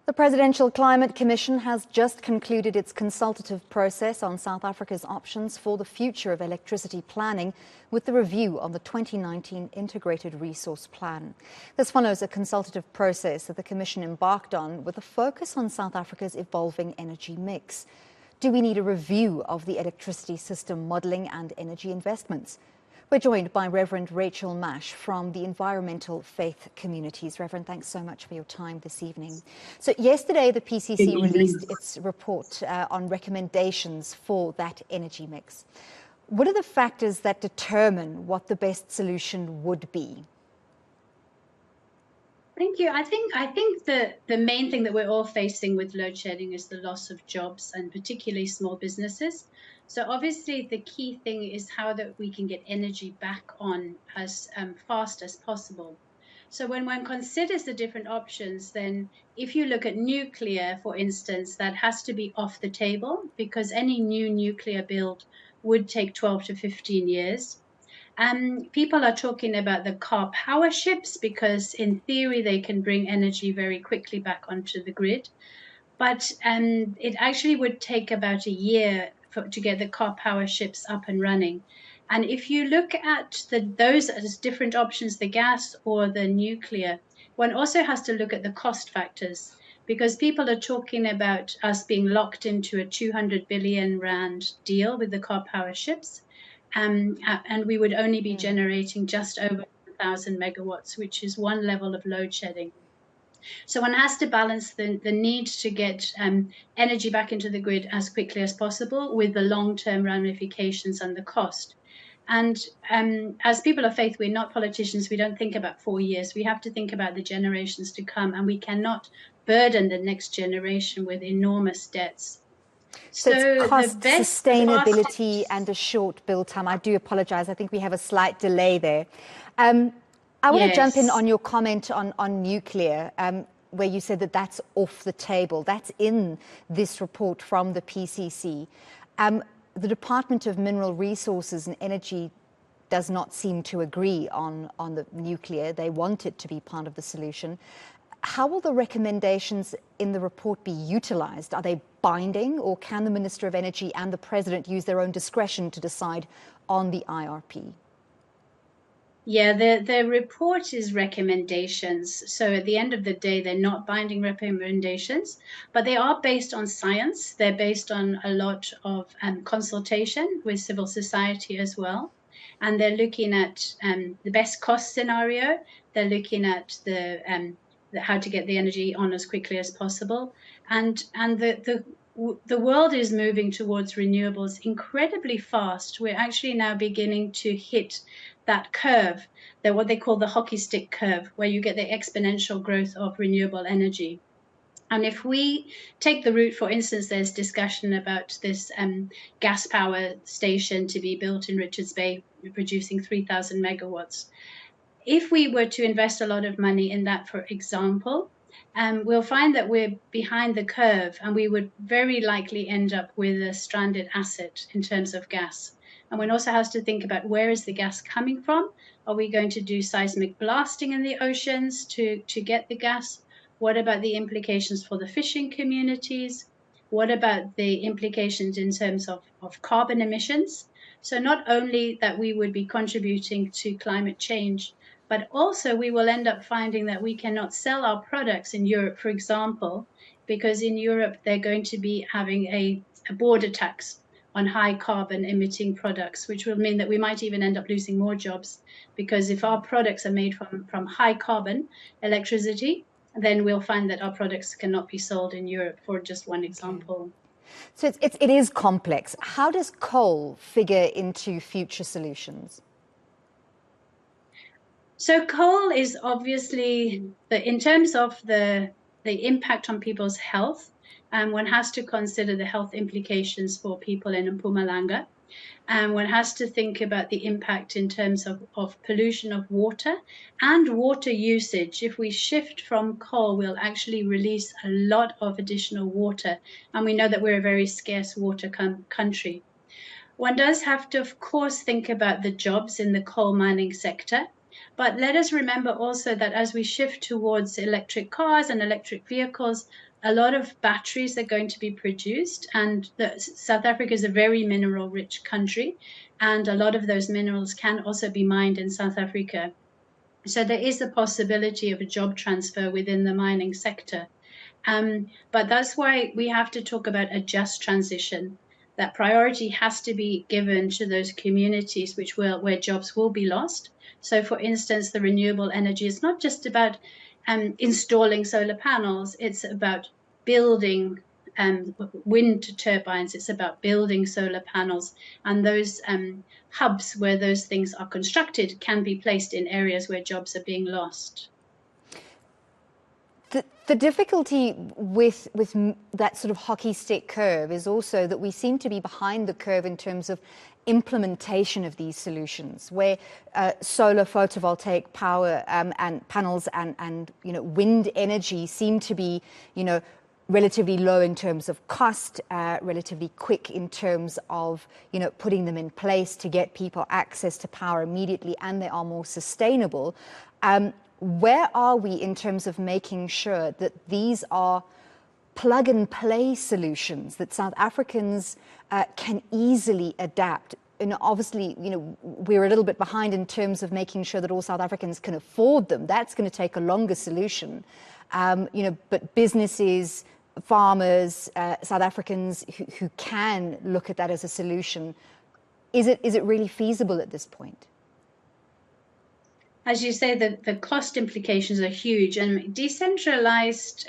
The Presidential Climate Commission has just concluded its consultative process on South Africa's options for the future of electricity planning with the review of the 2019 Integrated Resource Plan. This follows a consultative process that the Commission embarked on with a focus on South Africa's evolving energy mix. Do we need a review of the electricity system modelling and energy investments? We're joined by Reverend Rachel Mash from the Environmental Faith Communities. Reverend, thanks so much for your time this evening. So yesterday, the PCC released its report on recommendations for that energy mix. What are the factors that determine what the best solution would be? Thank you. I think the main thing that we're all facing with load shedding is the loss of jobs, and particularly small businesses. So obviously the key thing is how that we can get energy back on as fast as possible. So when one considers the different options, then if you look at nuclear, for instance, that has to be off the table because any new nuclear build would take 12 to 15 years. People are talking about the car power ships because in theory they can bring energy very quickly back onto the grid. But it actually would take about a year to get the car power ships up and running. And if you look at those as different options, the gas or the nuclear, one also has to look at the cost factors because people are talking about us being locked into a 200 billion rand deal with the car power ships. And we would only be generating just over 1,000 megawatts, which is one level of load shedding. So one has to balance the need to get energy back into the grid as quickly as possible with the long-term ramifications and the cost. And as people of faith, we're not politicians. We don't think about 4 years. We have to think about the generations to come, and we cannot burden the next generation with enormous debts. So it's cost, sustainability, and a short build time. I do apologize. I think we have a slight delay there. I want to jump in on your comment on nuclear, where you said that that's off the table. That's in this report from the PCC. The Department of Mineral Resources and Energy does not seem to agree on the nuclear. They want it to be part of the solution. How will the recommendations in the report be utilized? Are they binding, or can the Minister of Energy and the President use their own discretion to decide on the IRP? Yeah, the report is recommendations. So at the end of the day, they're not binding recommendations, but they are based on science. They're based on a lot of consultation with civil society as well. And they're looking at the best cost scenario. They're looking at how to get the energy on as quickly as possible. And the world is moving towards renewables incredibly fast. We're actually now beginning to hit that curve, what they call the hockey stick curve, where you get the exponential growth of renewable energy. And if we take the route, for instance, there's discussion about this gas power station to be built in Richards Bay, producing 3,000 megawatts. If we were to invest a lot of money in that, for example, we'll find that we're behind the curve, and we would very likely end up with a stranded asset in terms of gas. And one also has to think about, where is the gas coming from? Are we going to do seismic blasting in the oceans to get the gas? What about the implications for the fishing communities? What about the implications in terms of carbon emissions? So not only that we would be contributing to climate change, but also we will end up finding that we cannot sell our products in Europe, for example, because in Europe they're going to be having a border tax on high carbon emitting products, which will mean that we might even end up losing more jobs, because if our products are made from high carbon electricity, then we'll find that our products cannot be sold in Europe, for just one example. So it is complex. How does coal figure into future solutions? So coal is obviously, in terms of the impact on people's health, one has to consider the health implications for people in Mpumalanga. One has to think about the impact in terms of pollution of water and water usage. If we shift from coal, we'll actually release a lot of additional water. And we know that we're a very scarce water country. One does have to, of course, think about the jobs in the coal mining sector. But let us remember also that as we shift towards electric cars and electric vehicles, a lot of batteries are going to be produced. And South Africa is a very mineral-rich country, and a lot of those minerals can also be mined in South Africa. So there is the possibility of a job transfer within the mining sector. But that's why we have to talk about a just transition. That priority has to be given to those communities where jobs will be lost. So, for instance, the renewable energy is not just about installing solar panels, it's about building wind turbines, it's about building solar panels. And those hubs where those things are constructed can be placed in areas where jobs are being lost. The difficulty with that sort of hockey stick curve is also that we seem to be behind the curve in terms of implementation of these solutions, where solar photovoltaic power and panels and wind energy seem to be relatively low in terms of cost, relatively quick in terms of putting them in place to get people access to power immediately, and they are more sustainable. Where are we in terms of making sure that these are plug-and-play solutions that South Africans can easily adapt? And obviously, we're a little bit behind in terms of making sure that all South Africans can afford them. That's going to take a longer solution. But businesses, farmers, South Africans who can look at that as a solution, is it really feasible at this point? As you say, the cost implications are huge, and decentralized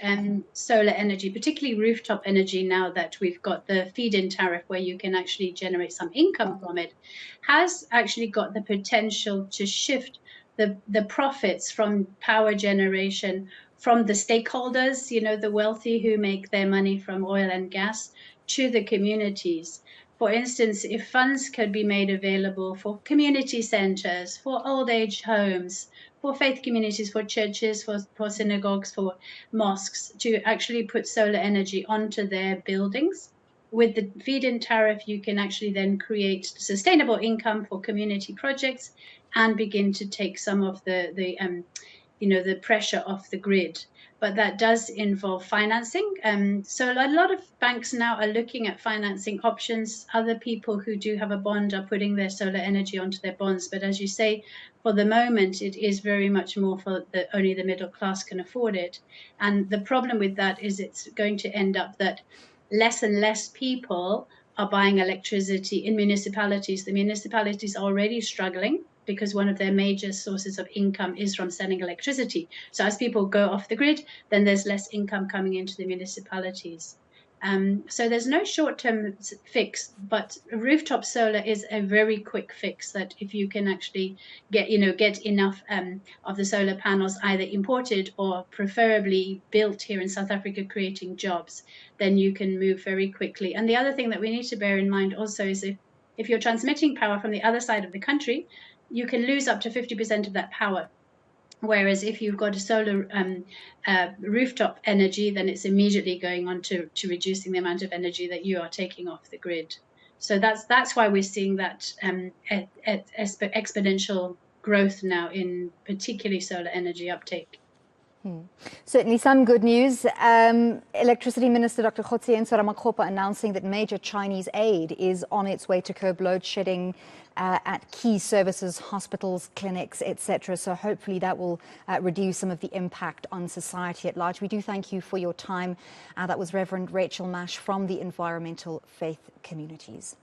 solar energy, particularly rooftop energy, now that we've got the feed-in tariff where you can actually generate some income from it, has actually got the potential to shift the profits from power generation from the stakeholders, the wealthy who make their money from oil and gas, to the communities. For instance, if funds could be made available for community centers, for old age homes, for faith communities, for churches, for synagogues, for mosques, to actually put solar energy onto their buildings. With the feed-in tariff, you can actually then create sustainable income for community projects and begin to take some of the pressure off the grid. But that does involve financing. So a lot of banks now are looking at financing options. Other people who do have a bond are putting their solar energy onto their bonds. But as you say, for the moment, it is very much more for only the middle class can afford it. And the problem with that is it's going to end up that less and less people are buying electricity in municipalities. The municipalities are already struggling because one of their major sources of income is from selling electricity. So as people go off the grid, then there's less income coming into the municipalities. So there's no short-term fix, but rooftop solar is a very quick fix that if you can actually get enough of the solar panels either imported or preferably built here in South Africa, creating jobs, then you can move very quickly. And the other thing that we need to bear in mind also is if you're transmitting power from the other side of the country, you can lose up to 50% of that power. Whereas if you've got a solar rooftop energy, then it's immediately going on to reducing the amount of energy that you are taking off the grid. So that's why we're seeing that exponential growth now in particularly solar energy uptake. Certainly some good news. Electricity Minister Dr. Kgotsientsho Ramakgopa announcing that major Chinese aid is on its way to curb load shedding at key services, hospitals, clinics, etc. So hopefully that will reduce some of the impact on society at large. We do thank you for your time. That was Reverend Rachel Mash from the Environmental Faith Communities.